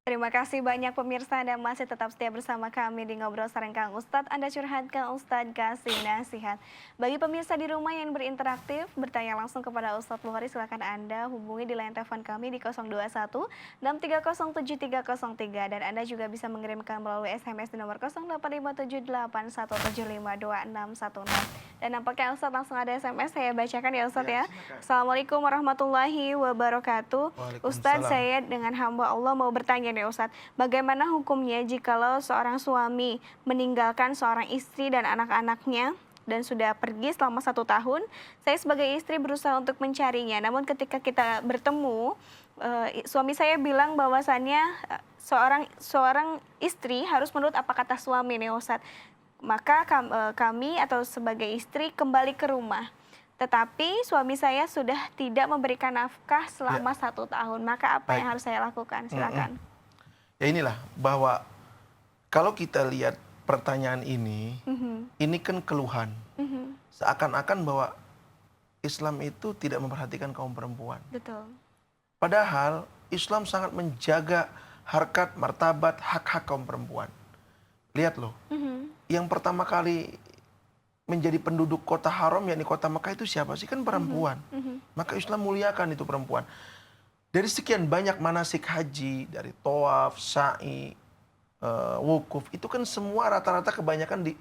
Terima kasih banyak pemirsa Anda masih tetap setia bersama kami di Ngobrol Sareng Kang Ustadz. Anda curhat Kang Ustadz kasih nasihat. Bagi pemirsa di rumah yang berinteraktif, bertanya langsung kepada Ustadz Bukhari, silakan Anda hubungi di line telepon kami di 021 6307303 dan Anda juga bisa mengirimkan melalui SMS di nomor 085781752610. Dan nampaknya Ustadz langsung ada SMS, saya bacakan ya Ustadz ya. Assalamualaikum warahmatullahi wabarakatuh. Ustadz, Waalaikumsalam. saya dengan hamba Allah mau bertanya nih Ustadz, bagaimana hukumnya jikalau seorang suami meninggalkan seorang istri dan anak-anaknya dan sudah pergi selama 1 tahun? Saya sebagai istri berusaha untuk mencarinya, namun ketika kita bertemu, suami saya bilang bahwasannya seorang istri harus menurut apa kata suami nih Ustadz. Maka kami atau sebagai istri kembali ke rumah. Tetapi suami saya sudah tidak memberikan nafkah selama 1 tahun. Maka apa Baik. yang harus saya lakukan? Silakan. Ya inilah bahwa kalau kita lihat pertanyaan ini kan keluhan. Seakan-akan bahwa Islam itu tidak memperhatikan kaum perempuan. Betul. Padahal Islam sangat menjaga harkat, martabat, hak-hak kaum perempuan. Lihat loh, yang pertama kali menjadi penduduk kota haram, yakni kota Mekah itu siapa sih? Kan perempuan. Maka Islam muliakan itu perempuan. Dari sekian banyak manasik haji, dari tawaf, sa'i, wukuf, itu kan semua rata-rata kebanyakan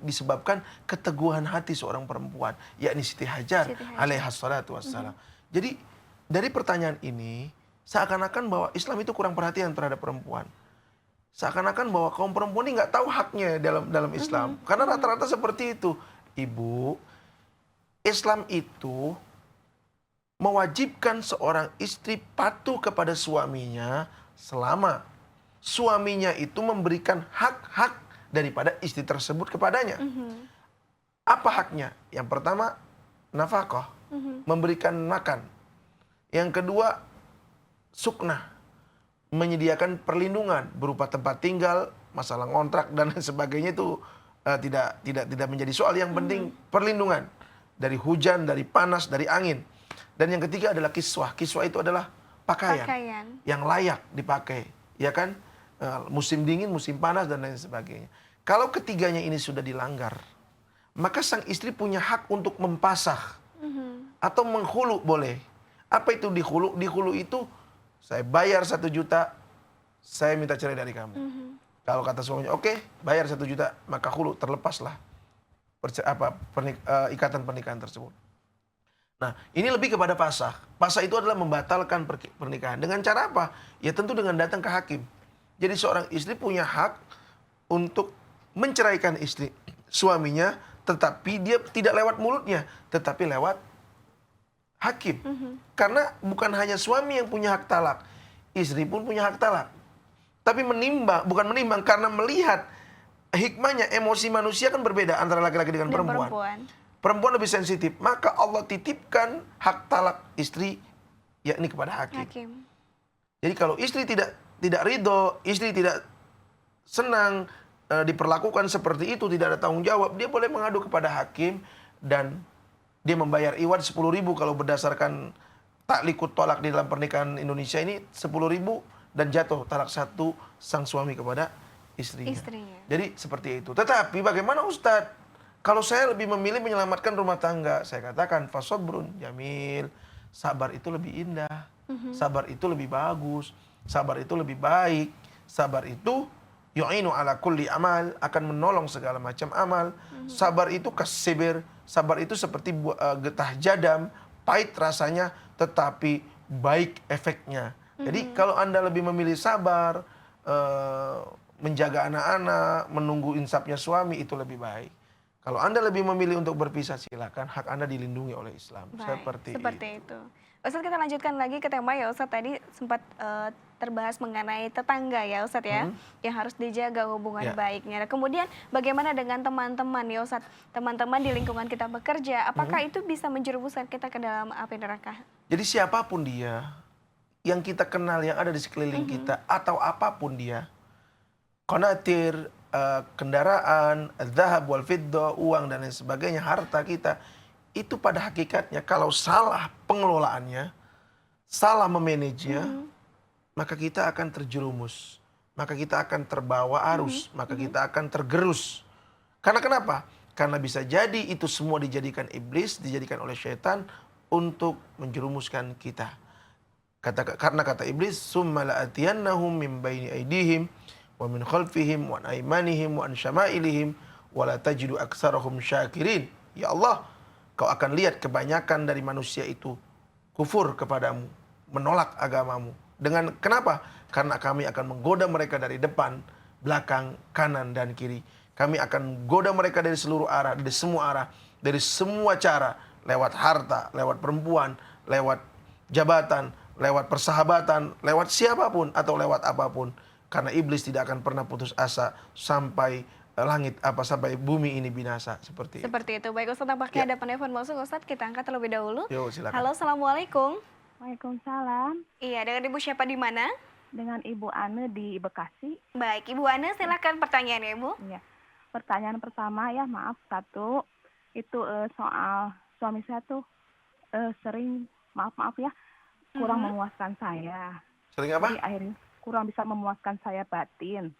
disebabkan keteguhan hati seorang perempuan, yakni Siti Hajar alaihi salatu wassalam. Jadi dari pertanyaan ini seakan-akan bahwa Islam itu kurang perhatian terhadap perempuan. Seakan-akan bahwa kaum perempuan ini nggak tahu haknya dalam Islam. Karena rata-rata seperti itu. Ibu, Islam itu mewajibkan seorang istri patuh kepada suaminya selama suaminya itu memberikan hak-hak daripada istri tersebut kepadanya. Apa haknya? Yang pertama, nafkah, memberikan makan. Yang kedua, suknah, menyediakan perlindungan berupa tempat tinggal, masalah kontrak dan lain sebagainya itu tidak menjadi soal. Yang penting perlindungan dari hujan, dari panas, dari angin. Dan yang ketiga adalah kiswah. Kiswah itu adalah pakaian yang layak dipakai, ya kan? Musim dingin, musim panas dan lain sebagainya. Kalau ketiganya ini sudah dilanggar, maka sang istri punya hak untuk mempasah atau menghulu boleh. Apa itu dihulu? Dihulu itu saya bayar 1 juta, saya minta cerai dari kamu. Kalau kata suaminya, oke, bayar 1 juta, maka hulu, terlepaslah ikatan pernikahan tersebut. Nah, ini lebih kepada pasah. Pasah itu adalah membatalkan pernikahan. Dengan cara apa? Ya tentu dengan datang ke hakim. Jadi seorang istri punya hak untuk menceraikan suaminya, tetapi dia tidak lewat mulutnya, tetapi lewat hakim. Karena bukan hanya suami yang punya hak talak, istri pun punya hak talak. Tapi bukan menimbang karena melihat hikmahnya, emosi manusia kan berbeda antara laki-laki dengan perempuan. Perempuan lebih sensitif, maka Allah titipkan hak talak istri yakni kepada hakim. Jadi kalau istri tidak ridho, istri tidak senang diperlakukan seperti itu, tidak ada tanggung jawab, dia boleh mengadu kepada hakim dan dia membayar iwad 10.000 kalau berdasarkan taklikut tolak di dalam pernikahan Indonesia ini 10.000 dan jatuh talak 1 sang suami kepada istrinya. Jadi seperti itu. Tetapi bagaimana Ustadz? Kalau saya lebih memilih menyelamatkan rumah tangga, saya katakan fasobrun jamil. Sabar itu lebih indah. Sabar itu lebih bagus. Sabar itu lebih baik. Sabar itu yu'inu ala kulli amal, akan menolong segala macam amal. Sabar itu kasibir. Sabar itu seperti getah jadam, pahit rasanya tetapi baik efeknya. Jadi kalau Anda lebih memilih sabar, menjaga anak-anak, menunggu insafnya suami, itu lebih baik. Kalau Anda lebih memilih untuk berpisah, silakan, hak Anda dilindungi oleh Islam. Seperti itu. Ustadz, kita lanjutkan lagi ke tema ya Ustadz, tadi sempat terbahas mengenai tetangga ya Ustadz ya, yang harus dijaga hubungan baiknya. Nah, kemudian bagaimana dengan teman-teman ya Ustadz, teman-teman di lingkungan kita bekerja, apakah itu bisa menjerumuskan kita ke dalam api neraka? Jadi siapapun dia, yang kita kenal, yang ada di sekeliling kita, atau apapun dia, konatir, kendaraan, zahab wal fiddah, uang dan lain sebagainya, harta kita, itu pada hakikatnya kalau salah pengelolaannya, salah memanajenya, maka kita akan terjerumus, maka kita akan terbawa arus, maka kita akan tergerus. Karena kenapa? Karena bisa jadi itu semua dijadikan iblis, dijadikan oleh syaitan untuk menjerumuskan kita. Karena kata iblis, summa la'atiyannahum min baini aydihim wa min khalfihim wa an aymanihim wa an syama'ilihim wa la tajidu aktsarahum syakirin. Ya Allah, kau akan lihat kebanyakan dari manusia itu kufur kepadamu, menolak agamamu. Dengan kenapa? Karena kami akan menggoda mereka dari depan, belakang, kanan, dan kiri. Kami akan goda mereka dari seluruh arah, dari semua cara, lewat harta, lewat perempuan, lewat jabatan, lewat persahabatan, lewat siapapun atau lewat apapun. Karena iblis tidak akan pernah putus asa sampai sampai bumi ini binasa seperti itu. Seperti itu. Baik Ustadz, nampaknya Ya. ada penelpon masuk Ustadz, kita angkat terlebih dahulu. Yo, silakan. Halo, Assalamualaikum. Waalaikumsalam, Iya, dengan Ibu siapa di mana? dengan Ibu Ane di Bekasi. Baik, Ibu Ana, silakan pertanyaannya, Ibu. Ya. Pertanyaan pertama ya, maaf satu, itu soal suami saya tuh sering, maaf ya, kurang memuaskan saya. Sering apa? Jadi akhirnya kurang bisa memuaskan saya batin.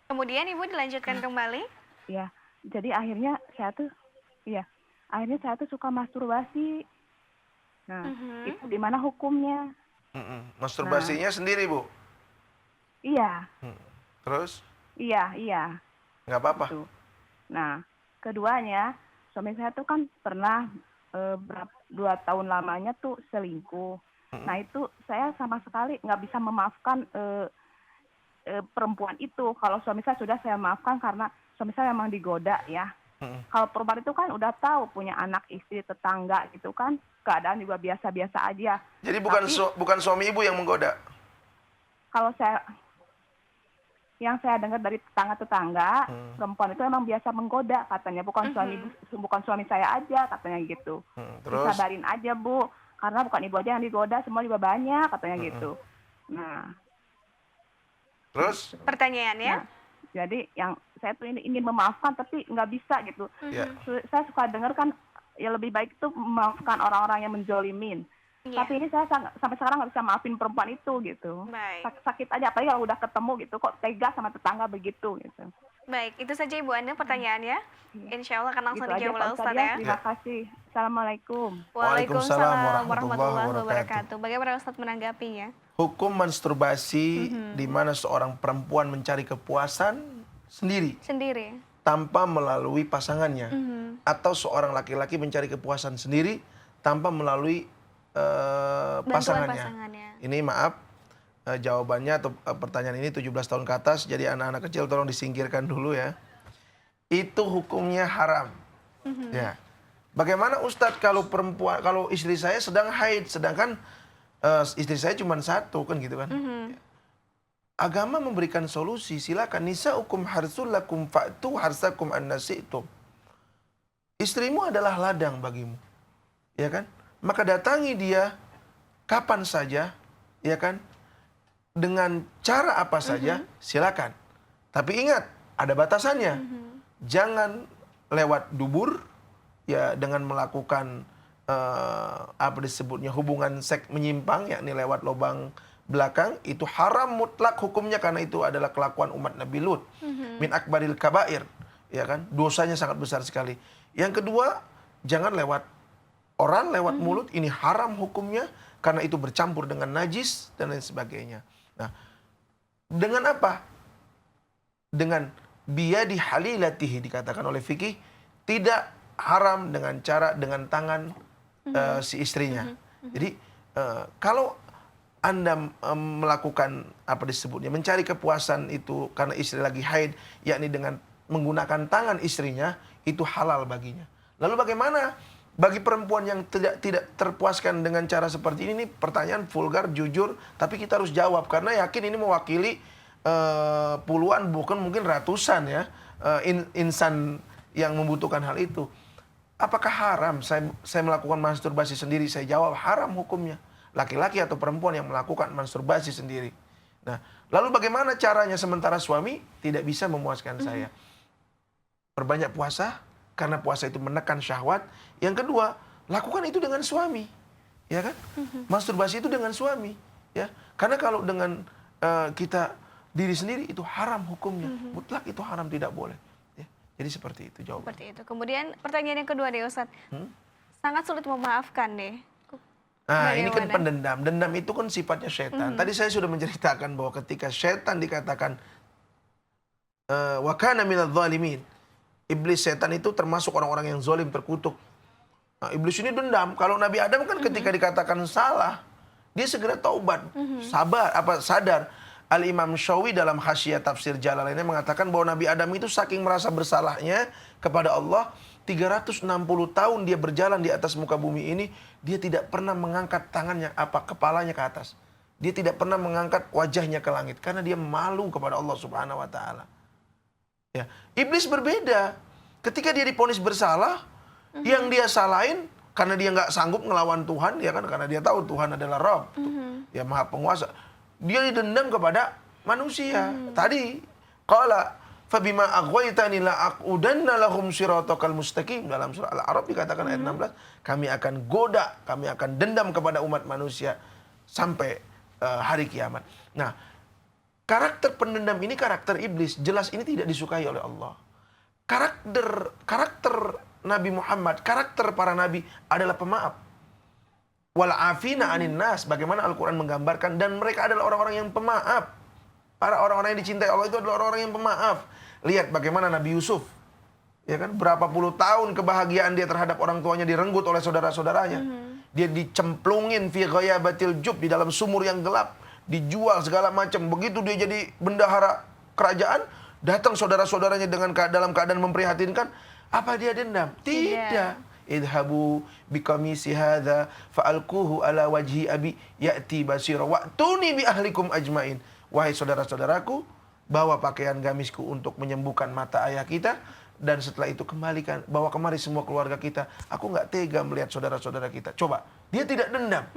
Kemudian Ibu dilanjutkan kembali. Ya, jadi akhirnya saya tuh suka masturbasi. Nah, itu di mana hukumnya? Masturbasinya sendiri, Bu? Iya, Terus? iya. Nggak apa-apa? Gitu. Nah, keduanya, suami saya tuh kan pernah 2 tahun lamanya tuh selingkuh. Nah, itu saya sama sekali nggak bisa memaafkan perempuan itu. Kalau suami saya sudah saya maafkan karena suami saya memang digoda ya. Kalau perempuan itu kan udah tahu punya anak, istri, tetangga gitu kan, keadaan juga biasa-biasa aja. Jadi Tapi bukan suami ibu yang menggoda? kalau yang saya dengar dari tetangga-tetangga, perempuan itu emang biasa menggoda katanya, bukan suami saya aja katanya gitu. Terus? Disabarin aja Bu, karena bukan ibu aja yang digoda, semua juga banyak katanya gitu. Nah, Terus? Pertanyaannya? nah, jadi yang saya tuh ingin memaafkan tapi nggak bisa gitu. Ya. Saya suka dengar kan ya lebih baik itu memaafkan orang-orang yang menjolimin. Iya. Tapi ini saya sampai sekarang nggak bisa maafin perempuan itu gitu. Baik. Sakit aja, apalagi kalau udah ketemu gitu, kok tega sama tetangga begitu gitu. Baik, itu saja Ibu Ana pertanyaannya. Insya Allah akan langsung Gitu aja dijawab oleh Pak Ustadz Ustadz ya. Terima kasih. Assalamualaikum. Waalaikumsalam warahmatullahi wabarakatuh. Bagaimana Ustadz menanggapinya? Hukum masturbasi di mana seorang perempuan mencari kepuasan sendiri Sendiri. tanpa melalui pasangannya, atau seorang laki-laki mencari kepuasan sendiri tanpa melalui Bantuan pasangannya. pasangannya. Ini maaf, jawabannya atau pertanyaan ini 17 tahun ke atas, jadi anak-anak kecil tolong disingkirkan dulu ya. Itu hukumnya haram. Ya. Bagaimana Ustadz kalau istri saya sedang haid, sedangkan istri saya cuma satu kan gitu kan? Agama memberikan solusi, silakan. Nisaukum harsul lakum fa'tu harsakum annasi'tum. Istrimu adalah ladang bagimu, ya kan? Maka datangi dia kapan saja, ya kan? Dengan cara apa saja, silakan. Tapi ingat, ada batasannya. Jangan lewat dubur, ya dengan melakukan apa disebutnya hubungan seks menyimpang, yakni lewat lubang belakang, itu haram mutlak hukumnya karena itu adalah kelakuan umat Nabi Lut. Min akbaril kabair, ya kan? Dosanya sangat besar sekali. Yang kedua, jangan lewat orang, lewat mulut, ini haram hukumnya karena itu bercampur dengan najis dan lain sebagainya. Nah, dengan apa? Dengan biyadi halilatihi dikatakan oleh fikih, tidak haram dengan tangan si istrinya. Jadi kalau Anda melakukan apa disebutnya mencari kepuasan itu karena istri lagi haid, yakni dengan menggunakan tangan istrinya, itu halal baginya. Lalu bagaimana bagi perempuan yang tidak terpuaskan dengan cara seperti ini? Pertanyaan vulgar, jujur, tapi kita harus jawab karena yakin ini mewakili puluhan, bukan mungkin ratusan ya insan yang membutuhkan hal itu. Apakah haram saya melakukan masturbasi sendiri? Saya jawab haram hukumnya. Laki-laki atau perempuan yang melakukan masturbasi sendiri. Nah, lalu bagaimana caranya sementara suami tidak bisa memuaskan saya? Perbanyak puasa, karena puasa itu menekan syahwat. Yang kedua, lakukan itu dengan suami. ya kan? Masturbasi itu dengan suami, ya. Karena kalau dengan kita diri sendiri itu haram hukumnya, mutlak itu haram, tidak boleh. Ya. Jadi seperti itu jawabannya. Seperti itu. Kemudian pertanyaan yang kedua deh Ustadz. Sangat sulit memaafkan deh. Nah, ini kan Bagaimana? pendendam. Dendam itu kan sifatnya setan. Tadi saya sudah menceritakan bahwa ketika setan dikatakan wa kana minadh dhalimin. Iblis setan itu termasuk orang-orang yang zalim, terkutuk. Nah, iblis ini dendam. Kalau Nabi Adam kan ketika dikatakan salah, dia segera taubat, sadar. Al-Imam Syawi dalam Hasyiah Tafsir Jalalainnya mengatakan bahwa Nabi Adam itu saking merasa bersalahnya kepada Allah, 360 tahun dia berjalan di atas muka bumi ini, dia tidak pernah mengangkat tangannya, kepalanya ke atas. Dia tidak pernah mengangkat wajahnya ke langit karena dia malu kepada Allah Subhanahu wa taala. Ya, iblis berbeda. Ketika dia divonis bersalah, yang dia salahin karena dia nggak sanggup ngelawan Tuhan, ya kan, karena dia tahu Tuhan adalah Rabb, ya Maha Penguasa. Dia dendam kepada manusia. Tadi qala fabima aghwaytani la aqudanna lahum siratakal mustaqim, dalam surah Al-A'raf dikatakan ayat 16, kami akan goda, kami akan dendam kepada umat manusia sampai hari kiamat. Nah, karakter pendendam ini karakter iblis, jelas ini tidak disukai oleh Allah. Karakter Nabi Muhammad, karakter para nabi adalah pemaaf. Wal afina anin nas, bagaimana Al-Qur'an menggambarkan, dan mereka adalah orang-orang yang pemaaf. Para orang-orang yang dicintai Allah itu adalah orang-orang yang pemaaf. Lihat bagaimana Nabi Yusuf, ya kan, berapa puluh tahun kebahagiaan dia terhadap orang tuanya direnggut oleh saudara-saudaranya. Dia dicemplungin fi ghayabatil jub, di dalam sumur yang gelap, dijual segala macam. Begitu dia jadi bendahara kerajaan, datang saudara-saudaranya dalam keadaan memprihatinkan. Apa dia dendam? Tidak. Idhabu biqamisi hadza fa'alquhu ala wajhi abi ya'ti basira wa'tuni bi ahlikum ajmain. Wahai saudara-saudaraku, bawa pakaian gamisku untuk menyembuhkan mata ayah kita, dan setelah itu bawa kemari semua keluarga kita. Aku nggak tega melihat saudara-saudara kita. Coba, dia tidak dendam.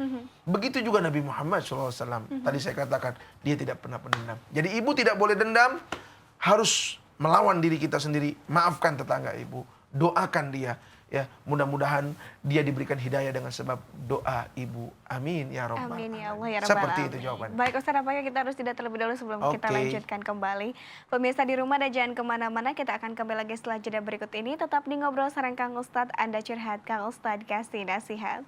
Begitu juga Nabi Muhammad SAW. Tadi saya katakan, dia tidak pernah pendendam. Jadi ibu tidak boleh dendam, harus melawan diri kita sendiri. Maafkan tetangga ibu, doakan dia. Ya, mudah-mudahan dia diberikan hidayah dengan sebab doa ibu. Amin ya rabbal Amin ya Allah ya alamin. rabbal Seperti alamin. itu jawabannya. Baik Ustaz, apakah kita harus tidak terlebih dahulu sebelum kita Oke. lanjutkan kembali. Pemirsa di rumah dan jangan kemana-mana, kita akan kembali lagi setelah jeda berikut ini. Tetap di Ngobrol Sareng Kang Ustadz, Anda curhat, Kang Ustadz kasih nasihat.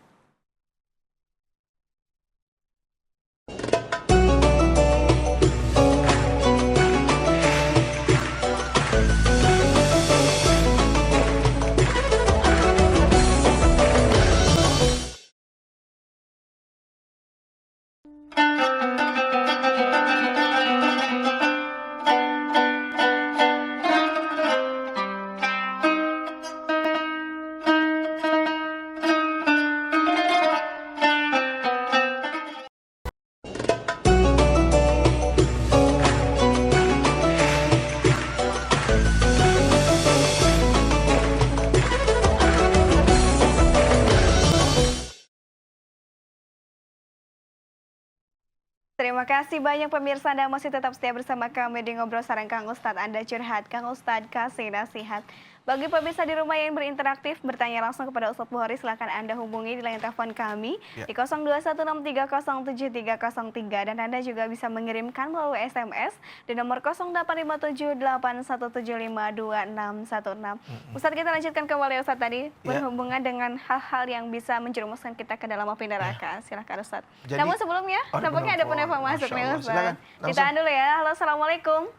Terima kasih banyak pemirsa, Anda masih tetap setia bersama kami di Ngobrol Sareng Kang Ustadz, Anda curhat, Kang Ustadz kasih nasihat. Bagi pemirsa di rumah yang berinteraktif, bertanya langsung kepada Ustadz Bukhari, silakan Anda hubungi di line telepon kami di 0216307303, dan Anda juga bisa mengirimkan melalui SMS di nomor 085781752616. Ustadz, kita lanjutkan kembali Ustadz tadi, berhubungan dengan hal-hal yang bisa menjerumuskan kita ke dalam api neraka. Silakan Ustadz. Jadi, Namun sebelumnya, nampaknya ada penelpon masuk nih Ustadz. Silakan, langsung. Ditahan dulu ya. Halo, Assalamualaikum.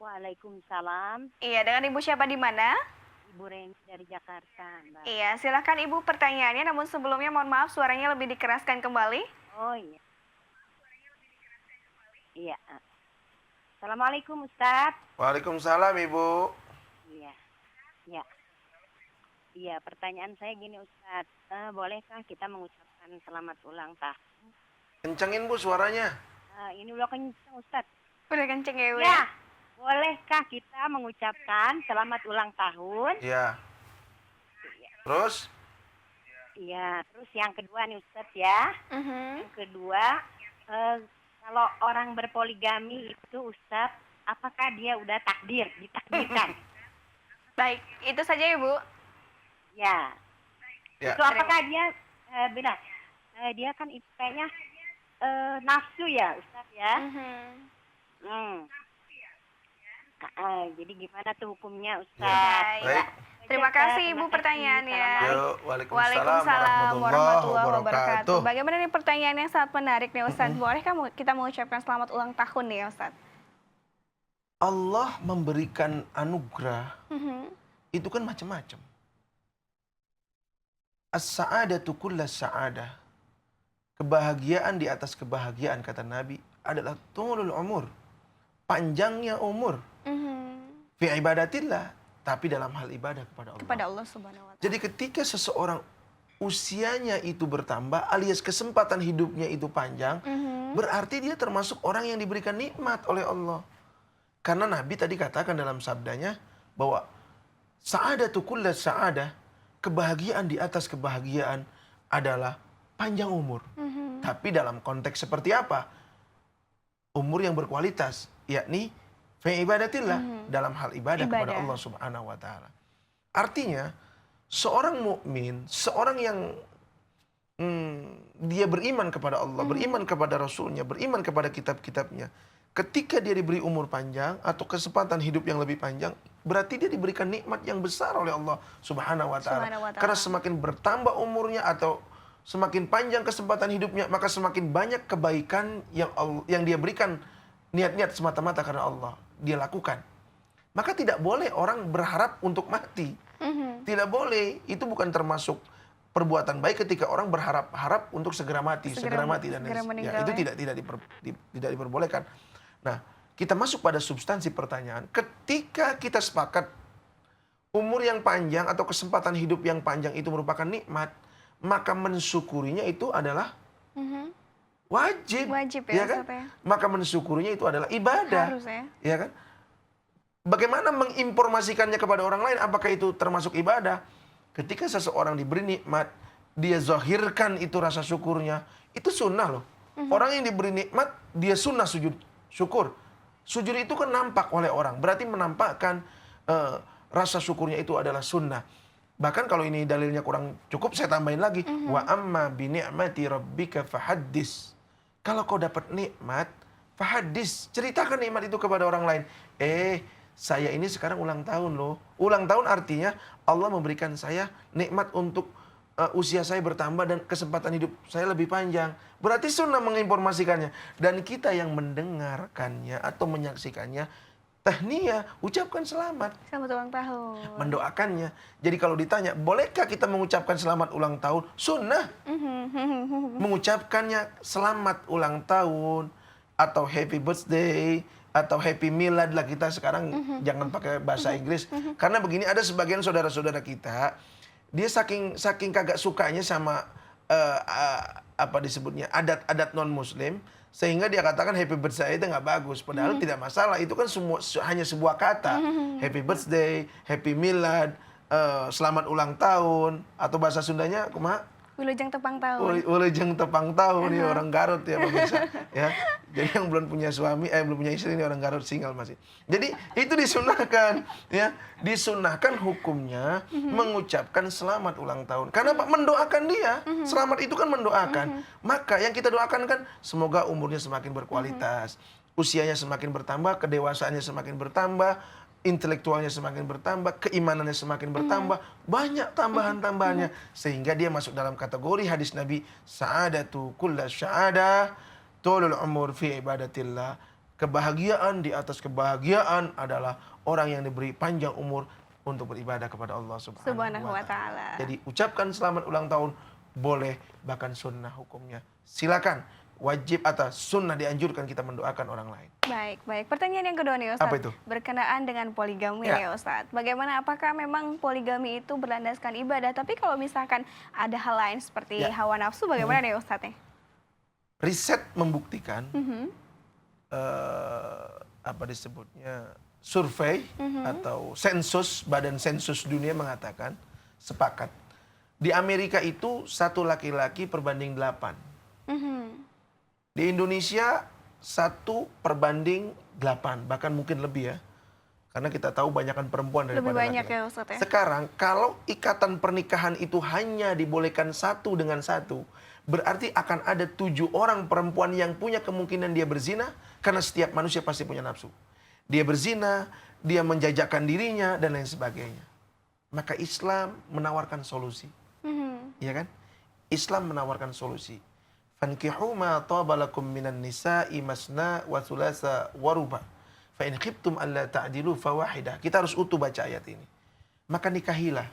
Waalaikumsalam, Iya, dengan Ibu siapa di mana? Ibu Reni dari Jakarta, Mbak. Iya, silakan Ibu pertanyaannya. Namun sebelumnya mohon maaf suaranya lebih dikeraskan kembali. Oh iya. Iya. Assalamualaikum Ustadz. Waalaikumsalam Ibu. Iya. Iya. Iya, pertanyaan saya gini Ustadz. Bolehkah kita mengucapkan selamat ulang tahun? Kencengin Bu suaranya. Ini udah kenceng Ustadz. Udah kenceng ya Ibu? Ya. Bolehkah kita mengucapkan selamat ulang tahun? Ya. Terus? Iya. Terus yang kedua nih Ustadz ya. Yang kedua, kalau orang berpoligami itu Ustadz, apakah dia udah ditakdirkan? Baik, itu saja Ibu. Ya. Ya. Itu apakah dia benar? Dia kan kayaknya nafsu ya, Ustaz ya. Jadi gimana tuh hukumnya, Ustaz? Baik. Baik. Terima kasih Ibu pertanyaannya. Yo, Waalaikumsalam warahmatullahi wabarakatuh. wabarakatuh. Bagaimana nih pertanyaan yang sangat menarik nih Ustadz? Bolehkah kita mengucapkan selamat ulang tahun nih Ustadz? Allah memberikan anugerah itu kan macam-macam. As-sa'adatu kullas sa'adah. Kebahagiaan di atas kebahagiaan, kata Nabi, adalah tulul umur. Panjangnya umur. Fi ibadatillah. Tapi dalam hal ibadah kepada Allah. Kepada Allah Subhanahu wa Ta'ala. Jadi ketika seseorang usianya itu bertambah alias kesempatan hidupnya itu panjang, berarti dia termasuk orang yang diberikan nikmat oleh Allah. Karena Nabi tadi katakan dalam sabdanya bahwa sa'adatu kullas sa'adah, kebahagiaan di atas kebahagiaan adalah panjang umur. Tapi dalam konteks seperti apa? Umur yang berkualitas, yakni fi ibadatillah, dalam hal ibadah kepada Allah Subhanahu wa Ta'ala. Artinya, seorang mukmin, seorang yang dia beriman kepada Allah, beriman kepada Rasulnya, beriman kepada kitab-kitabnya, ketika dia diberi umur panjang atau kesempatan hidup yang lebih panjang, berarti dia diberikan nikmat yang besar oleh Allah Subhanahu wa Ta'ala. Karena semakin bertambah umurnya atau semakin panjang kesempatan hidupnya, maka semakin banyak kebaikan yang dia berikan, niat-niat semata-mata karena Allah dia lakukan. Maka tidak boleh orang berharap untuk mati. Tidak boleh. Itu bukan termasuk perbuatan baik ketika orang berharap-harap untuk segera mati dan ya, itu tidak diperbolehkan. Nah, kita masuk pada substansi pertanyaan. Ketika kita sepakat umur yang panjang atau kesempatan hidup yang panjang itu merupakan nikmat, maka mensyukurinya itu adalah wajib ya kan? Maka mensyukurinya itu adalah ibadah. Harus ya. Ya kan? Bagaimana menginformasikannya kepada orang lain, apakah itu termasuk ibadah? Ketika seseorang diberi nikmat, dia zahirkan itu rasa syukurnya, itu sunnah loh. Orang yang diberi nikmat, dia sunnah sujud syukur. Sujud itu kan nampak oleh orang, berarti menampakkan rasa syukurnya itu adalah sunnah. Bahkan kalau ini dalilnya kurang cukup, saya tambahin lagi. Wa amma bi ni'mati rabbika fahaddis. Kalau kau dapat nikmat, fahaddis, ceritakan nikmat itu kepada orang lain. Saya ini sekarang ulang tahun loh. Ulang tahun artinya Allah memberikan saya nikmat untuk usia saya bertambah dan kesempatan hidup saya lebih panjang. Berarti sunnah menginformasikannya. Dan kita yang mendengarkannya atau menyaksikannya, tahniyah, ucapkan selamat. Selamat ulang tahun. Mendoakannya. Jadi kalau ditanya, bolehkah kita mengucapkan selamat ulang tahun? Sunnah. Mengucapkannya selamat ulang tahun atau happy birthday atau happy milad lah, kita sekarang jangan pakai bahasa Inggris. Karena begini, ada sebagian saudara-saudara kita, dia saking kagak sukanya sama apa disebutnya adat-adat non muslim, sehingga dia katakan happy birthday itu nggak bagus. Padahal tidak masalah, itu kan hanya sebuah kata. Happy birthday, happy milad, selamat ulang tahun, atau bahasa Sundanya kumaha? Wilujeng tepang tahun. Wilujeng tepang tahun, ya orang Garut ya pemirsa. Ya. Jadi yang belum punya suami, belum punya istri, ini orang Garut single masih. Jadi itu disunahkan, ya, disunahkan hukumnya mengucapkan selamat ulang tahun. Karena Pak mendoakan dia, selamat itu kan mendoakan. Maka yang kita doakan kan semoga umurnya semakin berkualitas, usianya semakin bertambah, kedewasaannya semakin bertambah, intelektualnya semakin bertambah, keimanannya semakin bertambah, banyak tambahan-tambahannya, sehingga dia masuk dalam kategori hadis Nabi, sa'adatu kullas sa'adah, tulul umur fi ibadatillah. Kebahagiaan di atas kebahagiaan adalah orang yang diberi panjang umur untuk beribadah kepada Allah Subhanahu wa Ta'ala. Jadi ucapkan selamat ulang tahun boleh, bahkan sunnah hukumnya. Silakan, wajib atau sunnah dianjurkan kita mendoakan orang lain. Baik. Pertanyaan yang kedua nih Ustadz. Apa itu? Berkenaan dengan poligami ya Ustadz. Bagaimana, apakah memang poligami itu berlandaskan ibadah? Tapi kalau misalkan ada hal lain seperti hawa nafsu, bagaimana nih Ustadz? Riset membuktikan, apa disebutnya, survei atau sensus, badan sensus dunia mengatakan, sepakat. Di Amerika itu 1 laki-laki perbanding 8. Di Indonesia 1/8, bahkan mungkin lebih ya. Karena kita tahu banyakkan perempuan Lebih daripada banyak laki-laki. ya Ustadz ya. Sekarang kalau ikatan pernikahan itu hanya dibolehkan satu dengan satu, berarti akan ada 7 orang perempuan yang punya kemungkinan dia berzina, karena setiap manusia pasti punya nafsu. Dia berzina, dia menjajakkan dirinya, dan lain sebagainya. Maka Islam menawarkan solusi. Ya kan? Islam menawarkan solusi. Fankihu ma taba lakum minan nisa'i masna wa thulatha wa ruba'. Fa in khiftum alla ta'dilu fawahidah. Kita harus utuh baca ayat ini. Maka nikahilah.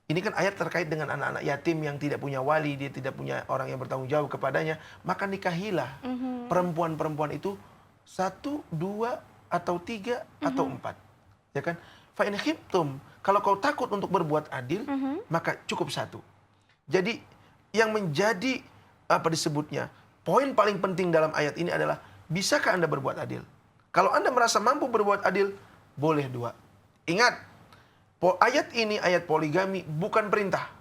Ini kan ayat terkait dengan anak-anak yatim yang tidak punya wali, dia tidak punya orang yang bertanggung jawab kepadanya. Maka nikahilah perempuan-perempuan itu 1, 2, atau 3, atau 4. Ya kan? Fa in khiftum, kalau kau takut untuk berbuat adil, maka cukup 1. Jadi yang menjadi apa disebutnya, poin paling penting dalam ayat ini adalah, bisakah Anda berbuat adil? Kalau Anda merasa mampu berbuat adil, boleh 2. Ingat, ayat ini ayat poligami bukan perintah.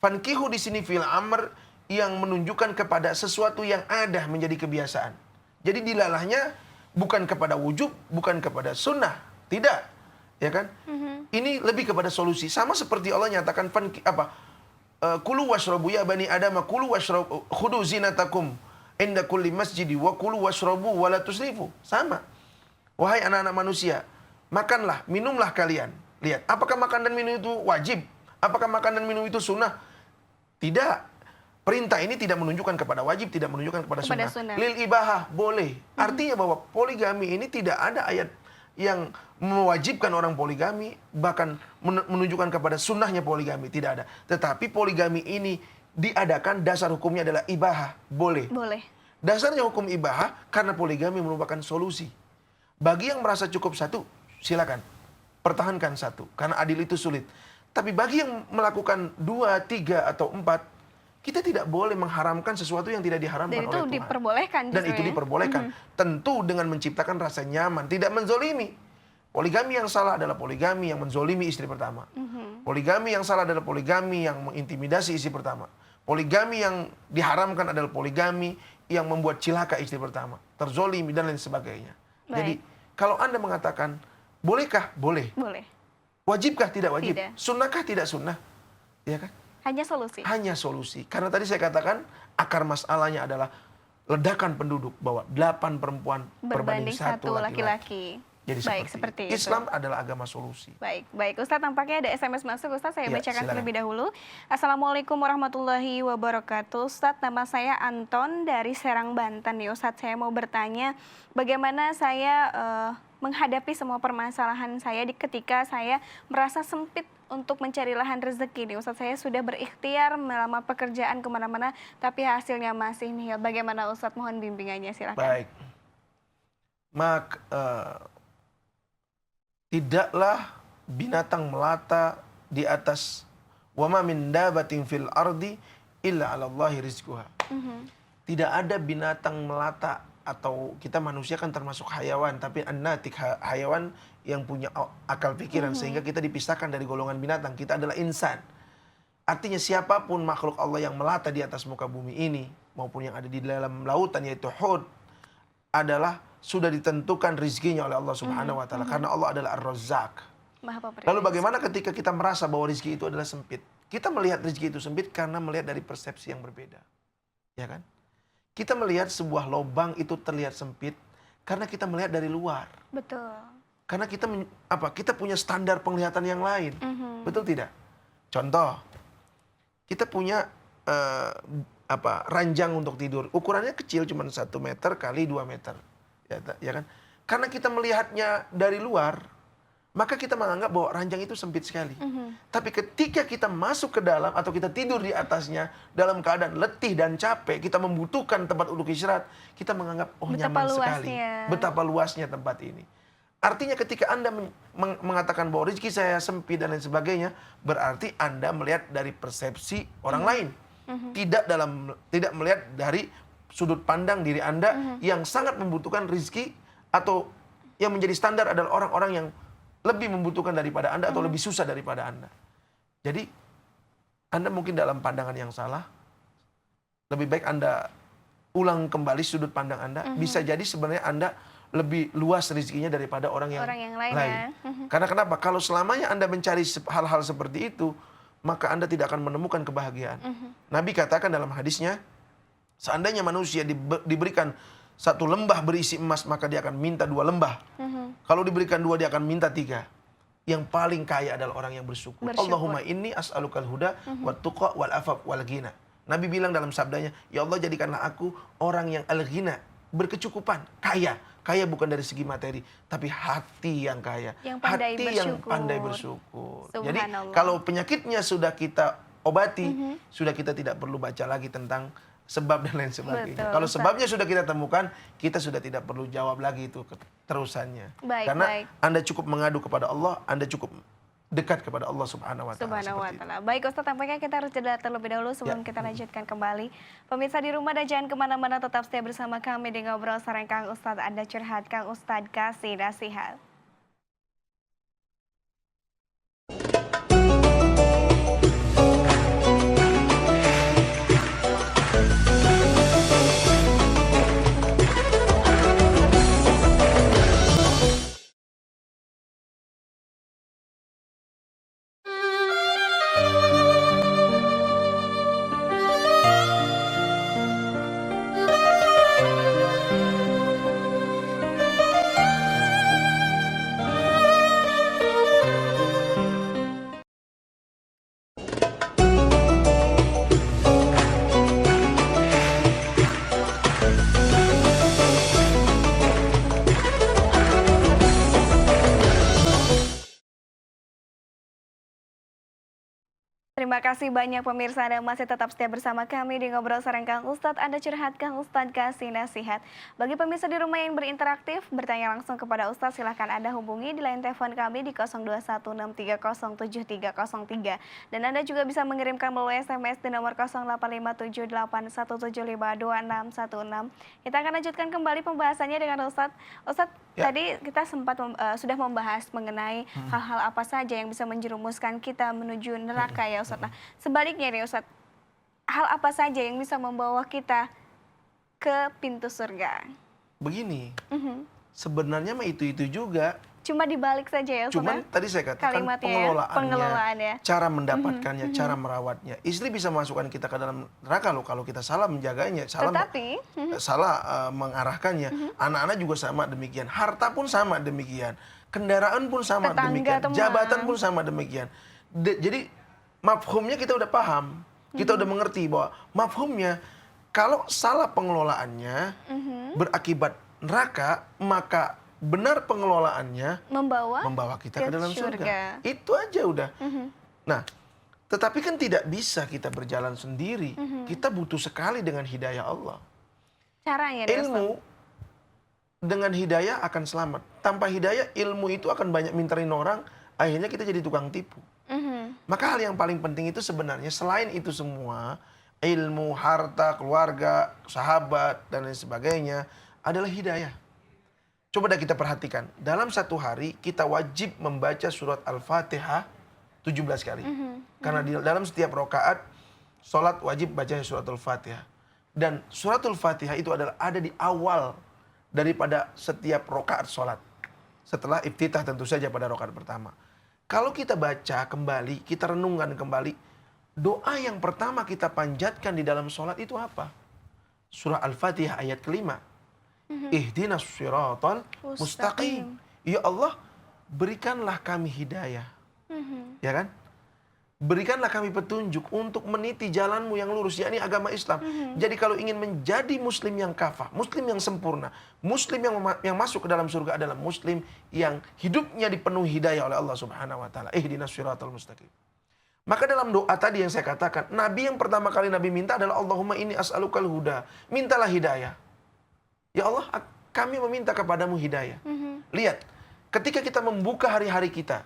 Fankihu di sini fil amr yang menunjukkan kepada sesuatu yang ada menjadi kebiasaan. Jadi dilalahnya bukan kepada wujub, bukan kepada sunnah, tidak, ya kan? Ini lebih kepada solusi. Sama seperti Allah nyatakan kulu washrabu ya bani adama kulu washrabu khudu zinatakum inda kulli masjidi wa kulu washrabu wa la tusrifu. Sama. Wahai anak-anak manusia, makanlah, minumlah kalian. Lihat, apakah makan dan minum itu wajib? Apakah makan dan minum itu sunnah? Tidak. Perintah ini tidak menunjukkan kepada wajib, tidak menunjukkan kepada sunnah. Lil ibahah, boleh. Artinya bahwa poligami ini tidak ada ayat yang mewajibkan orang poligami, bahkan menunjukkan kepada sunnahnya poligami. Tidak ada. Tetapi poligami ini diadakan, dasar hukumnya adalah ibahah, boleh. Dasarnya hukum ibahah karena poligami merupakan solusi. Bagi yang merasa cukup 1, silakan pertahankan 1, karena adil itu sulit. Tapi bagi yang melakukan 2, 3, atau 4, kita tidak boleh mengharamkan sesuatu yang tidak diharamkan oleh Tuhan. Diperbolehkan. Dan itu diperbolehkan. Tentu dengan menciptakan rasa nyaman, tidak menzolimi. Poligami yang salah adalah poligami yang menzolimi istri pertama. Poligami yang salah adalah poligami yang mengintimidasi istri pertama. Poligami yang diharamkan adalah poligami yang membuat cilaka istri pertama, terzolimi, dan lain sebagainya. Jadi kalau Anda mengatakan, bolehkah? Boleh. Wajibkah? Tidak wajib. Sunnahkah? Tidak sunnah. Ya kan? Hanya solusi. Hanya solusi. Karena tadi saya katakan akar masalahnya adalah ledakan penduduk, bahwa 8 perempuan berbanding 1 laki-laki. Jadi seperti itu. Islam adalah agama solusi. Baik Ustadz, tampaknya ada SMS masuk. Ustadz, saya bacakan silakan. terlebih dahulu. Assalamualaikum warahmatullahi wabarakatuh. Ustadz, nama saya Anton dari Serang, Banten. Ya Ustadz, saya mau bertanya, bagaimana saya menghadapi semua permasalahan saya ketika saya merasa sempit untuk mencari lahan rezeki nih Ustadz. Saya sudah berikhtiar melamar pekerjaan kemana-mana, tapi hasilnya masih nihil. Bagaimana Ustadz? Mohon bimbingannya, silakan. Baik. Tidaklah binatang melata di atas, wa ma min dabatin fil ardi illa 'ala Allahi rizquha. Tidak ada binatang melata, atau kita manusia kan termasuk hayawan, tapi an-natik, hayawan yang punya akal pikiran, sehingga kita dipisahkan dari golongan binatang. Kita adalah insan. Artinya siapapun makhluk Allah yang melata di atas muka bumi ini, maupun yang ada di dalam lautan, yaitu hud, adalah sudah ditentukan rizkinya oleh Allah Subhanahu wa Ta'ala. Karena Allah adalah Ar-Razzaq. Lalu bagaimana ketika kita merasa bahwa rizki itu adalah sempit? Kita melihat rizki itu sempit karena melihat dari persepsi yang berbeda. Ya kan? Kita melihat sebuah lubang itu terlihat sempit karena kita melihat dari luar. Betul. Karena kita punya standar penglihatan yang lain. Betul tidak? Contoh, kita punya ranjang untuk tidur. Ukurannya kecil, cuma 1 meter kali 2 meter. Ya kan? Karena kita melihatnya dari luar, maka kita menganggap bahwa ranjang itu sempit sekali. Tapi ketika kita masuk ke dalam atau kita tidur di atasnya dalam keadaan letih dan capek, kita membutuhkan tempat untuk istirahat, kita menganggap nyaman sekali. Betapa luasnya tempat ini. Artinya ketika Anda mengatakan bahwa rezeki saya sempit dan lain sebagainya, berarti Anda melihat dari persepsi orang lain. Tidak melihat dari sudut pandang diri Anda yang sangat membutuhkan rezeki, atau yang menjadi standar adalah orang-orang yang lebih membutuhkan daripada Anda atau lebih susah daripada Anda. Jadi Anda mungkin dalam pandangan yang salah. Lebih baik Anda ulang kembali sudut pandang Anda. Bisa jadi sebenarnya Anda lebih luas rezekinya daripada orang yang lain ya. Karena kenapa? Kalau selamanya Anda mencari hal-hal seperti itu, maka Anda tidak akan menemukan kebahagiaan. Nabi katakan dalam hadisnya, seandainya manusia diberikan satu lembah berisi emas, maka dia akan minta 2 lembah. Kalau diberikan 2, dia akan minta 3. Yang paling kaya adalah orang yang bersyukur. Allahumma inni as'alukal huda wat tuqa wal afaf wal ghina. Nabi bilang dalam sabdanya, ya Allah jadikanlah aku orang yang al-ghina, berkecukupan, kaya. Kaya bukan dari segi materi, tapi hati yang kaya. Yang pandai bersyukur. Jadi kalau penyakitnya sudah kita obati, sudah kita tidak perlu baca lagi tentang sebab dan lain sebagainya. Kalau sebabnya sudah kita temukan, kita sudah tidak perlu jawab lagi itu terusannya. Karena Anda cukup mengadu kepada Allah, Anda cukup dekat kepada Allah Subhanahu wa Ta'ala. Baik Ustadz, tampaknya kita harus jeda terlebih dahulu sebelum kita lanjutkan kembali. Pemirsa di rumah dan jangan kemana-mana, tetap stay bersama kami di Ngobrol Sareng Kang Ustadz. Anda curhat, Kang Ustadz kasih nasihat. Terima kasih banyak pemirsa, Anda masih tetap setia bersama kami di Ngobrol Sareng Kang Ustadz. Anda curhat, Kang Ustadz kasih nasihat. Bagi pemirsa di rumah yang berinteraktif, bertanya langsung kepada Ustadz, silahkan Anda hubungi di line telepon kami di 0216307303. Dan Anda juga bisa mengirimkan melalui SMS di nomor 085781752616. Kita akan lanjutkan kembali pembahasannya dengan Ustadz. Ustadz, tadi kita sempat sudah membahas mengenai hal-hal apa saja yang bisa menjerumuskan kita menuju neraka ya Ustadz. Nah, sebaliknya nih Ustadz, hal apa saja yang bisa membawa kita ke pintu surga? Begini, sebenarnya mah itu-itu juga. Cuma dibalik saja ya Ustadz. Cuman tadi saya katakan pengelolaannya, cara mendapatkannya, cara merawatnya. Istri bisa masukkan kita ke dalam neraka loh kalau kita salah menjaganya, salah mengarahkannya. Anak-anak juga sama demikian, harta pun sama demikian, kendaraan pun sama demikian, jabatan pun sama demikian. Jadi mafhumnya kita udah paham, kita udah mengerti bahwa mafhumnya kalau salah pengelolaannya berakibat neraka, maka benar pengelolaannya membawa kita ke dalam surga. Itu aja udah. Nah, tetapi kan tidak bisa kita berjalan sendiri. Kita butuh sekali dengan hidayah Allah. Caranya ilmu dengan hidayah akan selamat. Tanpa hidayah, ilmu itu akan banyak minterin orang, akhirnya kita jadi tukang tipu. Maka hal yang paling penting itu sebenarnya selain itu semua, ilmu, harta, keluarga, sahabat, dan lain sebagainya, adalah hidayah. Coba dah kita perhatikan, dalam satu hari kita wajib membaca surat Al-Fatihah 17 kali. Karena dalam setiap rakaat, sholat wajib baca surat Al-Fatihah. Dan surat Al-Fatihah itu adalah ada di awal daripada setiap rakaat sholat. Setelah iftitah tentu saja pada rakaat pertama. Kalau kita baca kembali, kita renungkan kembali, doa yang pertama kita panjatkan di dalam sholat itu apa? Surah Al-Fatihah ayat kelima. Ihdinas siratal mustaqim. Ya Allah, berikanlah kami hidayah. Ya kan? Berikanlah kami petunjuk untuk meniti jalanmu yang lurus, yakni agama Islam. Jadi kalau ingin menjadi muslim yang kafah, muslim yang sempurna, muslim yang masuk ke dalam surga adalah muslim yang hidupnya dipenuhi hidayah oleh Allah Subhanahu wa Ta'ala. Ihdinas siratal mustaqim. Maka dalam doa tadi yang saya katakan, Nabi yang pertama kali Nabi minta adalah Allahumma inni as'alukal huda. Mintalah hidayah. Ya Allah, kami meminta kepadamu hidayah. Lihat, ketika kita membuka hari-hari kita,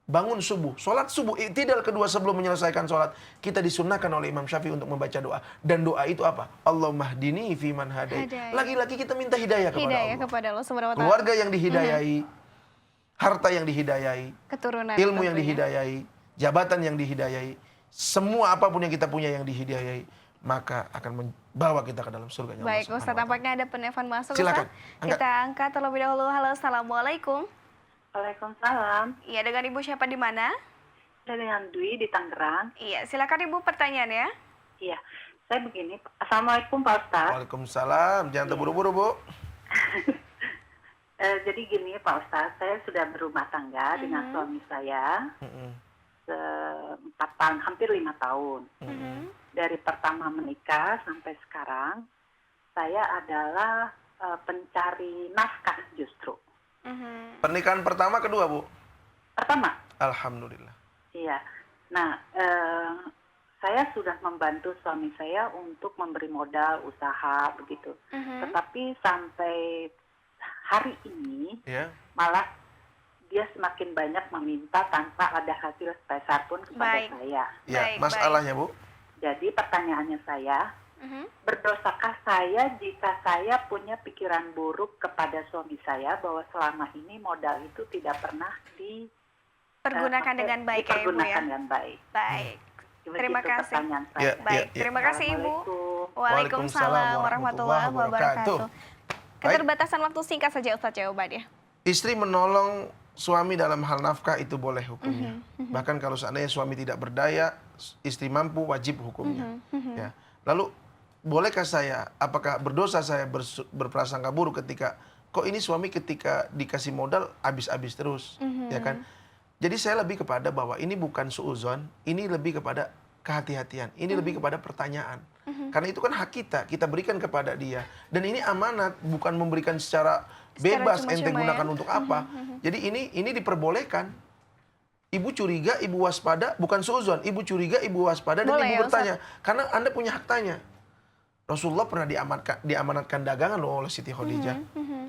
bangun subuh, sholat subuh, i'tidal kedua sebelum menyelesaikan sholat, kita disunnahkan oleh Imam Syafi'i untuk membaca doa. Dan doa itu apa? Allahumma hdini fiman hadai. Lagi-lagi kita minta hidayah kepada Allah. Keluarga yang dihidayai, harta yang dihidayai, keturunan, ilmu yang dihidayai, jabatan yang dihidayai, semua apapun yang kita punya yang dihidayai. maka akan membawa kita ke dalam surga. Baik, Ustadz, tampaknya ada penelpon masuk. Silakan. Ustadz. Kita angkat terlebih dahulu. Halo, assalamualaikum. Waalaikumsalam. Iya, dengan Ibu siapa di mana? Dengan Dwi di Tangerang. Iya, silakan Ibu pertanyaannya. Iya, saya begini. Assalamualaikum Pak Ustadz. Waalaikumsalam. Jangan terburu-buru, Bu. Jadi gini Pak Ustadz, saya sudah berumah tangga dengan suami saya 4 tahun, hampir 5 tahun. Dari pertama menikah sampai sekarang, saya adalah pencari nafkah justru. Pernikahan pertama, kedua, Bu? Pertama. Alhamdulillah. Iya. Nah, saya sudah membantu suami saya untuk memberi modal usaha begitu. Tetapi sampai hari ini malah dia semakin banyak meminta tanpa ada hasil peser pun kepada saya. Ya, masalahnya Bu. Jadi pertanyaannya saya, berdosakah saya jika saya punya pikiran buruk kepada suami saya bahwa selama ini modal itu tidak pernah pergunakan dengan baik ya Ibu ya? Dipergunakan dengan baik. Baik. Terima kasih. Baik, terima kasih Ibu. Waalaikumsalam Waalaikumsalam warahmatullahi wabarakatuh. Keterbatasan waktu, singkat saja Ustadz jawabannya. Istri menolong suami dalam hal nafkah itu boleh hukumnya. Bahkan kalau seandainya suami tidak berdaya, istri mampu, wajib hukumnya. Ya. Lalu bolehkah saya, apakah berdosa saya berprasangka buruk ketika kok ini suami ketika dikasih modal habis-habis terus, ya kan? Jadi saya lebih kepada bahwa ini bukan suuzon, ini lebih kepada kehati-hatian, ini lebih kepada pertanyaan. Karena itu kan hak kita berikan kepada dia. Dan ini amanat, bukan memberikan secara bebas, ente gunakan untuk apa. Jadi ini diperbolehkan. Ibu curiga, ibu waspada, bukan suuzon. Ibu curiga, ibu waspada, dan Boleh, ibu ya, bertanya. Karena Anda punya hak tanya. Rasulullah pernah diamanatkan dagangan loh oleh Siti Khadijah.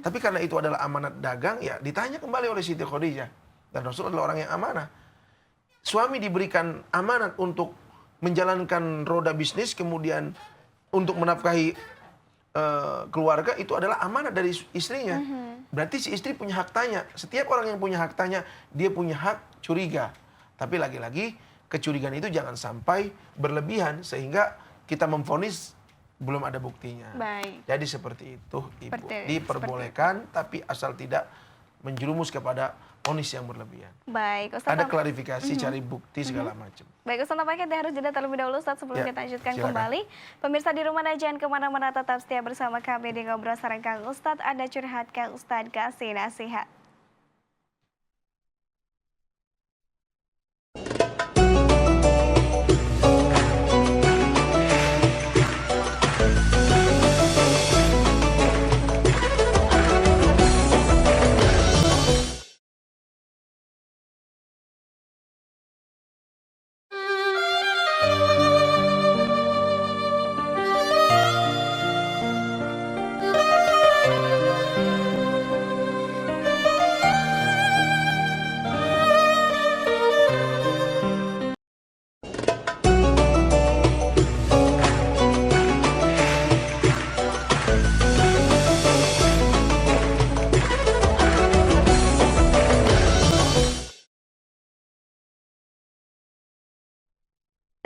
Tapi karena itu adalah amanat dagang, ya ditanya kembali oleh Siti Khadijah. Dan Rasul adalah orang yang amanah. Suami diberikan amanat untuk menjalankan roda bisnis, kemudian untuk menafkahi keluarga, itu adalah amanat dari istrinya. Berarti si istri punya hak tanya. Setiap orang yang punya hak tanya, dia punya hak curiga. Tapi lagi-lagi, kecurigaan itu jangan sampai berlebihan sehingga kita memvonis belum ada buktinya. Baik. Jadi seperti itu, Ibu. Diperbolehkan, tapi asal tidak menjerumus kepada vonis yang berlebihan. Baik, Ustaz. Ada klarifikasi, cari bukti segala macam. Baik, Ustaz, nampaknya kita harus jeda terlebih dahulu, Ustaz, sebelum kita lanjutkan kembali. Pemirsa di rumah, jangan kemana-mana, tetap setia bersama kami di Ngobrol Sareng Kang Ustadz. Ada curhat Kang Ustadz, kasih nasihat.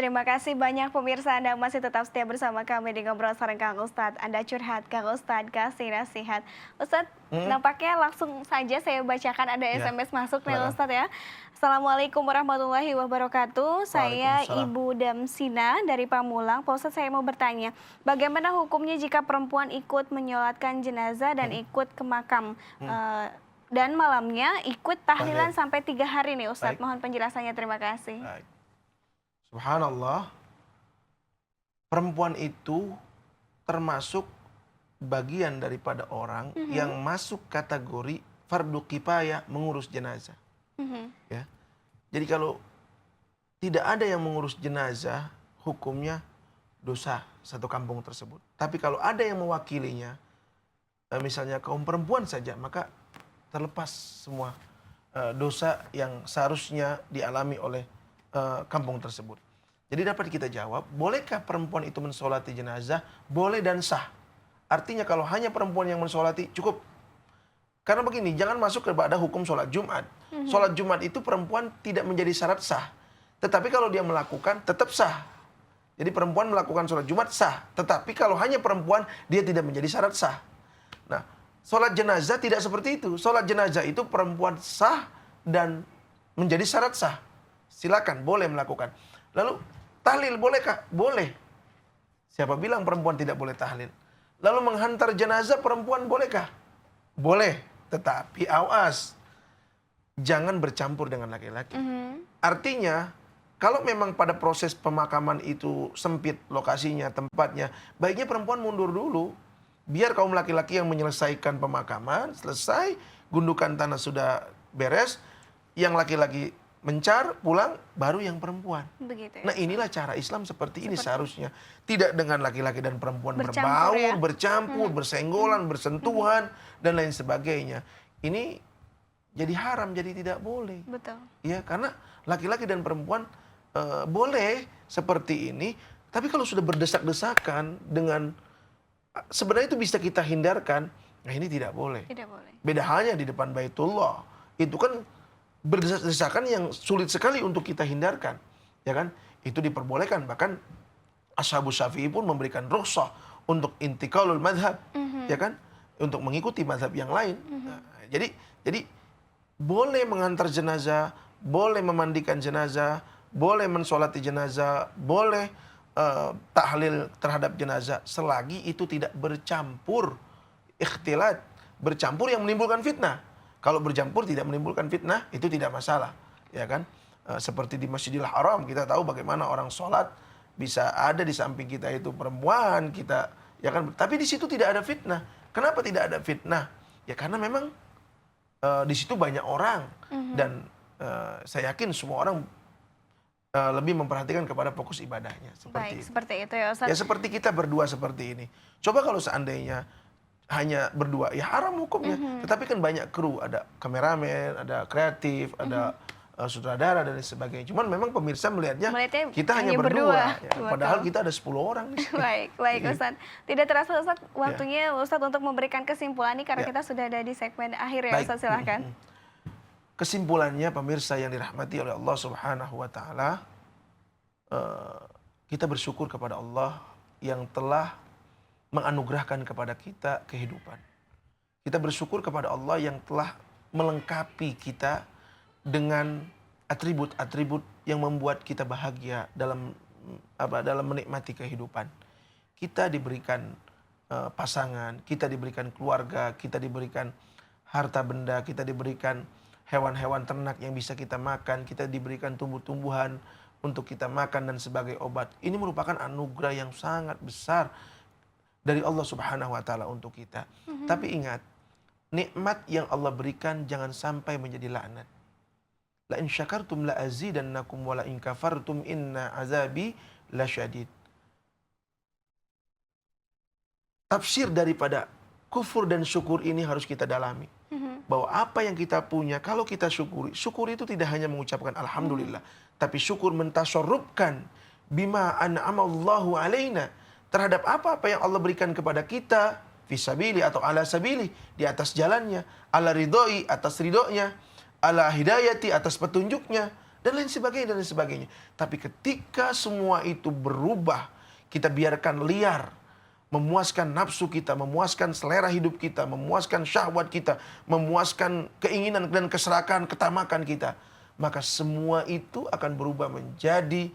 Terima kasih banyak pemirsa, Anda masih tetap setia bersama kami di Ngobrol Sareng Kang Ustadz. Anda curhat, Kang Ustadz kasih nasihat. Ustadz, nampaknya langsung saja saya bacakan, ada SMS masuk nih Ustadz ya. Assalamualaikum warahmatullahi wabarakatuh. Saya Ibu Damsina dari Pamulang. Pak Ustadz, saya mau bertanya, bagaimana hukumnya jika perempuan ikut menyolatkan jenazah dan ikut ke makam? Dan malamnya ikut tahlilan sampai 3 hari nih Ustadz. Mohon penjelasannya, terima kasih. Baik. Subhanallah, perempuan itu termasuk bagian daripada orang yang masuk kategori fardu kifayah mengurus jenazah. Ya. Jadi kalau tidak ada yang mengurus jenazah, hukumnya dosa satu kampung tersebut. Tapi kalau ada yang mewakilinya, misalnya kaum perempuan saja, maka terlepas semua dosa yang seharusnya dialami oleh kampung tersebut. Jadi dapat kita jawab, bolehkah perempuan itu mensolati jenazah? Boleh dan sah. Artinya kalau hanya perempuan yang mensolati cukup. Karena begini, jangan masuk kepada hukum sholat Jumat. Sholat Jumat itu perempuan tidak menjadi syarat sah. Tetapi kalau dia melakukan tetap sah. Jadi perempuan melakukan sholat Jumat sah. Tetapi kalau hanya perempuan, dia tidak menjadi syarat sah. Nah, sholat jenazah tidak seperti itu. Sholat jenazah itu perempuan sah dan menjadi syarat sah. Silakan, boleh melakukan. Lalu, tahlil bolehkah? Boleh. Siapa bilang perempuan tidak boleh tahlil? Lalu menghantar jenazah perempuan bolehkah? Boleh. Tetapi awas, jangan bercampur dengan laki-laki. Artinya, kalau memang pada proses pemakaman itu sempit lokasinya, tempatnya, baiknya perempuan mundur dulu. Biar kaum laki-laki yang menyelesaikan pemakaman, selesai, gundukan tanah sudah beres, yang laki-laki mencar, pulang, baru yang perempuan. Begitu ya. Nah, inilah cara Islam seperti ini seharusnya. Tidak dengan laki-laki dan perempuan Bercampur, berbaur, ya. bercampur, bersenggolan, bersentuhan, dan lain sebagainya. Ini jadi haram, jadi tidak boleh. Betul. Ya, karena laki-laki dan perempuan boleh seperti ini, tapi kalau sudah berdesak-desakan dengan sebenarnya itu bisa kita hindarkan, nah ini tidak boleh. Tidak boleh. Beda halnya di depan Baitullah. Itu kan berdesak-desakan yang sulit sekali untuk kita hindarkan, ya kan? Itu diperbolehkan, bahkan Ashabus Syafi'i pun memberikan rukhsah untuk intiqalul madhab, ya kan? Untuk mengikuti madhab yang lain. Nah, jadi boleh mengantar jenazah, boleh memandikan jenazah, boleh mensolati jenazah, boleh tahlil terhadap jenazah, selagi itu tidak bercampur ikhtilat, bercampur yang menimbulkan fitnah. Kalau bercampur tidak menimbulkan fitnah, itu tidak masalah, ya kan? Seperti di Masjidil Haram, kita tahu bagaimana orang sholat bisa ada di samping kita itu perempuan, kita, ya kan? Tapi di situ tidak ada fitnah. Kenapa tidak ada fitnah? Ya karena memang di situ banyak orang dan saya yakin semua orang lebih memperhatikan kepada fokus ibadahnya. Baik, seperti itu ya Ustaz. Ya seperti kita berdua seperti ini. Coba kalau seandainya hanya berdua, ya haram hukumnya. Tetapi kan banyak kru, ada kameramen, ada kreatif, ada sutradara dan sebagainya. Cuman memang pemirsa melihatnya kita hanya berdua. Ya, padahal kita ada 10 orang. Baik Ustaz. Tidak terasa Ustaz, waktunya Ustaz untuk memberikan kesimpulan nih karena kita sudah ada di segmen akhir ya Ustaz, silahkan. Kesimpulannya pemirsa yang dirahmati oleh Allah Subhanahu wa taala, kita bersyukur kepada Allah yang telah menganugerahkan kepada kita kehidupan. Kita bersyukur kepada Allah yang telah melengkapi kita dengan atribut-atribut yang membuat kita bahagia dalam menikmati kehidupan. Kita diberikan pasangan, kita diberikan keluarga, kita diberikan harta benda, kita diberikan hewan-hewan ternak yang bisa kita makan, kita diberikan tumbuh-tumbuhan untuk kita makan dan sebagai obat. Ini merupakan anugerah yang sangat besar dari Allah Subhanahu wa taala untuk kita. Tapi ingat, nikmat yang Allah berikan jangan sampai menjadi laknat. La in syakartum la azidannakum wa la in kafartum inna azabi lasyadid. Tafsir daripada kufur dan syukur ini harus kita dalami. Bahwa apa yang kita punya, kalau kita syukuri, syukur itu tidak hanya mengucapkan Alhamdulillah, tapi syukur mentasyarrubkan bima an'amallahu alaina, terhadap apa-apa yang Allah berikan kepada kita, fisabili atau ala sabili, di atas jalannya, ala ridhoi, atas ridhonya, ala hidayati, atas petunjuknya, dan lain sebagainya. Tapi ketika semua itu berubah, kita biarkan liar, memuaskan nafsu kita, memuaskan selera hidup kita, memuaskan syahwat kita, memuaskan keinginan dan keserakahan, ketamakan kita, maka semua itu akan berubah menjadi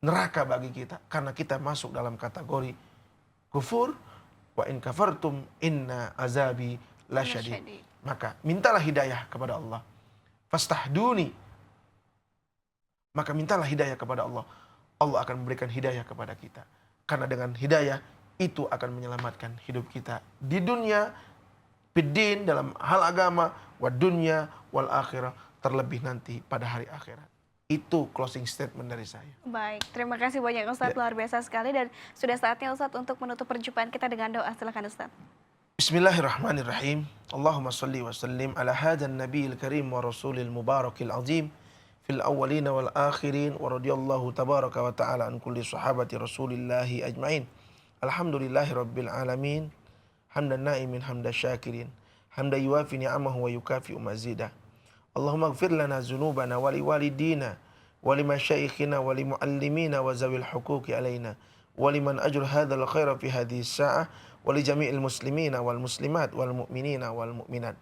neraka bagi kita, karena kita masuk dalam kategori kufur. Wa in kafartum inna azabi lasyadid. Maka mintalah hidayah kepada Allah. Fastahduni. Maka mintalah hidayah kepada Allah. Allah akan memberikan hidayah kepada kita. Karena dengan hidayah itu akan menyelamatkan hidup kita di dunia, fiddin, dalam hal agama, wa dunya wal akhirah, terlebih nanti pada hari akhirat. Itu closing statement dari saya. Baik, terima kasih banyak Ustadz, luar biasa sekali, dan sudah saatnya Ustadz untuk menutup perjumpaan kita dengan doa. Silakan Ustadz. Bismillahirrahmanirrahim. Allahumma salli wa sallim ala hadan nabiyil karim wa rasulil mubarakil azim fil awwalina wal akhirin wa radiyallahu tabaraka wa ta'ala an kulli sahabati rasulillahi ajma'in. Alhamdulillahi rabbil alamin. Hamdan na'imin hamdan syakirin. Hamdan yuafi ni'amahu wa yukafi mazidah. Allahumma gfir lana zunubana wali walidina ولمشايخنا ولمعلمينا وذوي الحقوق علينا ولمن أجر هذا الخير في هذه الساعة ولجميع المسلمين والمسلمات والمؤمنين والمؤمنات.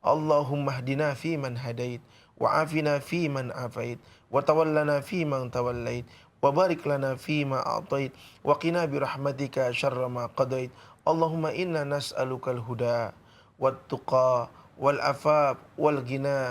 اللهم اهدنا فيمن هديت وعافنا فيمن عافيت وتولنا فيمن توليت وبارك لنا فيما أعطيت وقنا برحمتك شر ما قضيت. اللهم إنا نسألك الهدى والتقى والعفاف والغنى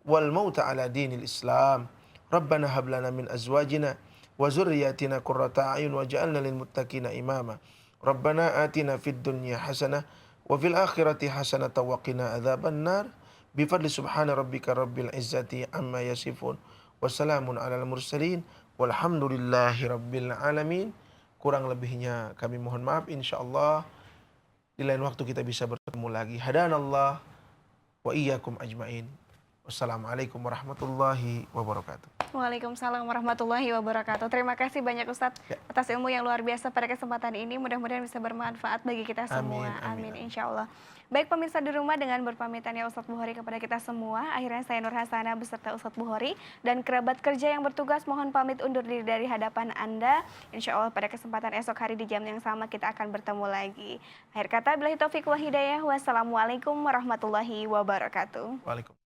والموت على دين الإسلام. ربنا هب لنا من أزواجنا وذرياتنا قرة أعين واجعلنا للمتقين إماما. ربنا آتنا في الدنيا حسنة وفي الآخرة حسنة وقنا عذاب النار. بفضل سبحان ربك رب العزة عما يصفون وسلام على المرسلين walhamdulillahi rabbil alamin. Kurang lebihnya kami mohon maaf. Insyaallah di lain waktu kita bisa bertemu lagi. Hadanallah wa iyyakum ajmain. Wassalamualaikum warahmatullahi wabarakatuh. Waalaikumsalam warahmatullahi wabarakatuh. Terima kasih banyak Ustadz atas ilmu yang luar biasa pada kesempatan ini. Mudah-mudahan bisa bermanfaat bagi kita semua. Amin. Insya Allah. Baik pemirsa di rumah, dengan berpamitan ya Ustadz Bukhari kepada kita semua. Akhirnya saya Nur Hasanah beserta Ustadz Bukhari dan kerabat kerja yang bertugas mohon pamit undur diri dari hadapan Anda. Insya Allah pada kesempatan esok hari di jam yang sama kita akan bertemu lagi. Akhir kata billahi taufiq wa hidayah. Wassalamualaikum warahmatullahi wabarakatuh. Waalaikumsalam.